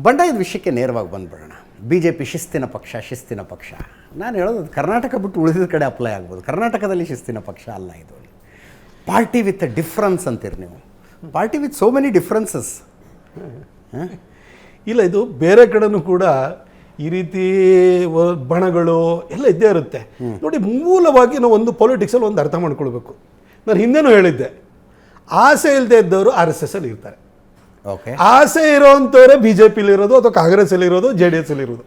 ಬಂಡಾಯದ ವಿಷಯಕ್ಕೆ ನೇರವಾಗಿ ಬಂದ್ಬಿಡೋಣ. BJP ಶಿಸ್ತಿನ ಪಕ್ಷ. ನಾನು ಹೇಳೋದು ಕರ್ನಾಟಕ ಬಿಟ್ಟು ಉಳಿದ ಕಡೆ ಅಪ್ಲೈ ಆಗ್ಬೋದು. ಕರ್ನಾಟಕದಲ್ಲಿ ಶಿಸ್ತಿನ ಪಕ್ಷ ಅಲ್ಲ ಇದು. ಪಾರ್ಟಿ ವಿತ್ ಎ ಡಿಫ್ರೆನ್ಸ್ ಅಂತೀರಿ ನೀವು. Party with so many differences. ಇಲ್ಲ, ಇದು ಬೇರೆ ಕಡೆನೂ ಕೂಡ ಈ ರೀತಿ ಬಣಗಳು ಎಲ್ಲ ಇದ್ದೇ ಇರುತ್ತೆ. ನೋಡಿ, ಮೂಲವಾಗಿ ನಾವು ಒಂದು ಪೊಲಿಟಿಕ್ಸಲ್ಲಿ ಒಂದು ಅರ್ಥ ಮಾಡ್ಕೊಳ್ಬೇಕು. ನಾನು ಹಿಂದೆನೂ ಹೇಳಿದ್ದೆ, ಆಸೆ ಇಲ್ಲದೆ ಇದ್ದವರು RSS ಅಲ್ಲಿ ಇರ್ತಾರೆ. ಓಕೆ, ಆಸೆ ಇರೋವಂಥವ್ರೆ BJPಲಿ ಇರೋದು ಅಥವಾ ಕಾಂಗ್ರೆಸ್ಸಲ್ಲಿ ಇರೋದು, JDS ಅಲ್ಲಿ ಇರೋದು.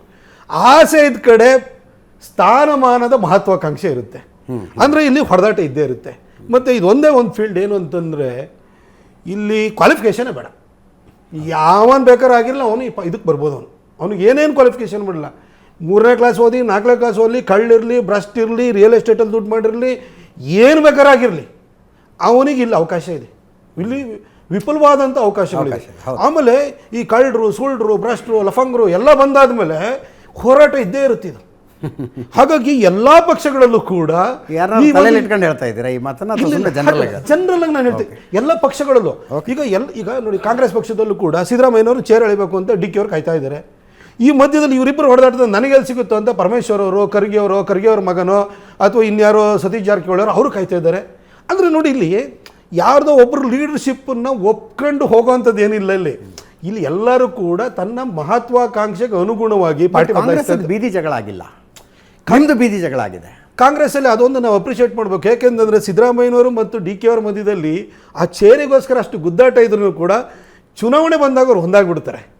ಆಸೆ ಇದ್ದ ಕಡೆ ಸ್ಥಾನಮಾನದ ಮಹತ್ವಾಕಾಂಕ್ಷೆ ಇರುತ್ತೆ. ಅಂದರೆ ಇಲ್ಲಿ ಹೊಡೆದಾಟ ಇದ್ದೇ ಇರುತ್ತೆ. ಮತ್ತು ಇದೊಂದೇ ಒಂದು ಫೀಲ್ಡ್ ಏನು ಅಂತಂದರೆ, ಇಲ್ಲಿ ಕ್ವಾಲಿಫಿಕೇಷನೇ ಬೇಡ. ಯಾವನ್ ಬೇಕಾದ್ರೂ ಆಗಿರಲ್ಲ, ಅವನು ಇದಕ್ಕೆ ಬರ್ಬೋದು. ಅವ್ನಿಗೆ ಏನೇನು ಕ್ವಾಲಿಫಿಕೇಷನ್ ಮಾಡಲ್ಲ. 3ನೇ ಕ್ಲಾಸ್ ಓದಿ, 4ನೇ ಕ್ಲಾಸ್ ಓದಲಿ, ಕಳ್ಳಿರಲಿ, ಭ್ರಷ್ಟ್ ಇರಲಿ, ರಿಯಲ್ ಎಸ್ಟೇಟಲ್ಲಿ ದುಡ್ಡು ಮಾಡಿರಲಿ, ಏನು ಬೇಕಾದ್ರೂ ಆಗಿರಲಿ, ಅವನಿಗೆ ಇಲ್ಲಿ ಅವಕಾಶ ಇದೆ. ಇಲ್ಲಿ ವಿಪುಲವಾದಂಥ ಅವಕಾಶಗಳಿದೆ. ಆಮೇಲೆ ಈ ಕಳ್ಳರು, ಸುಳ್ಳು, ಭ್ರಷ್ಟರು, ಲಫಂಗರು ಎಲ್ಲ ಬಂದಾದ್ಮೇಲೆ ಹೋರಾಟ ಇದ್ದೇ ಇರುತ್ತಿದ್ದು. ಹಾಗಾಗಿ ಎಲ್ಲಾ ಪಕ್ಷಗಳಲ್ಲೂ ಕೂಡ ಇಟ್ಕೊಂಡು ಹೇಳ್ತಾ ಇದ್ದೀರಾ ಈ ಮಾತನ್ನ? ಜನರಲ್ ಆಗಿ ನಾನು ಹೇಳ್ತೀನಿ, ಎಲ್ಲ ಪಕ್ಷಗಳಲ್ಲೂ. ಈಗ ನೋಡಿ, ಕಾಂಗ್ರೆಸ್ ಪಕ್ಷದಲ್ಲೂ ಕೂಡ ಸಿದ್ದರಾಮಯ್ಯನವರು ಚೇರ್ ಎಳಿಬೇಕು ಅಂತ DK ಅವರು ಕಾಯ್ತಾ ಇದ್ದಾರೆ. ಈ ಮಧ್ಯದಲ್ಲಿ ಇವರಿಬ್ಬರು ಹೊಡೆದಾಟದ ನನಗೆಲ್ಲಿ ಸಿಗುತ್ತೋ ಅಂತ ಪರಮೇಶ್ವರ್ ಅವರು, ಖರ್ಗೆ ಅವ್ರ ಮಗನೋ ಅಥವಾ ಇನ್ಯಾರೋ ಸತೀಶ್ ಜಾರಕಿಹೊಳಿ ಅವರು ಕಾಯ್ತಾ ಇದ್ದಾರೆ. ಅಂದರೆ ನೋಡಿ, ಇಲ್ಲಿ ಯಾರ್ದೋ ಒಬ್ಬರು ಲೀಡರ್ಶಿಪ್ಪನ್ನು ಒಪ್ಕೊಂಡು ಹೋಗೋವಂಥದ್ದು ಏನಿಲ್ಲ. ಇಲ್ಲಿ ಎಲ್ಲರೂ ಕೂಡ ತನ್ನ ಮಹತ್ವಾಕಾಂಕ್ಷೆಗೆ ಅನುಗುಣವಾಗಿ ಪಾರ್ಟಿ. ಬೀದಿ ಜಗಳ ಆಗಿಲ್ಲ, ಕಂದು ಬೀದಿ ಜಗಳ ಆಗಿದೆ ಕಾಂಗ್ರೆಸ್ಸಲ್ಲಿ. ಅದೊಂದು ನಾವು ಅಪ್ರಿಷಿಯೇಟ್ ಮಾಡಬೇಕು. ಯಾಕೆಂದರೆ ಸಿದ್ದರಾಮಯ್ಯನವರು ಮತ್ತು DK ಅವರ ಮಧ್ಯದಲ್ಲಿ ಆ ಚೇರಿಗೋಸ್ಕರ ಅಷ್ಟು ಗುದ್ದಾಟ ಇದ್ರೂ ಕೂಡ ಚುನಾವಣೆ ಬಂದಾಗ ಅವ್ರು ಹೊಂದಾಗ್ಬಿಡ್ತಾರೆ.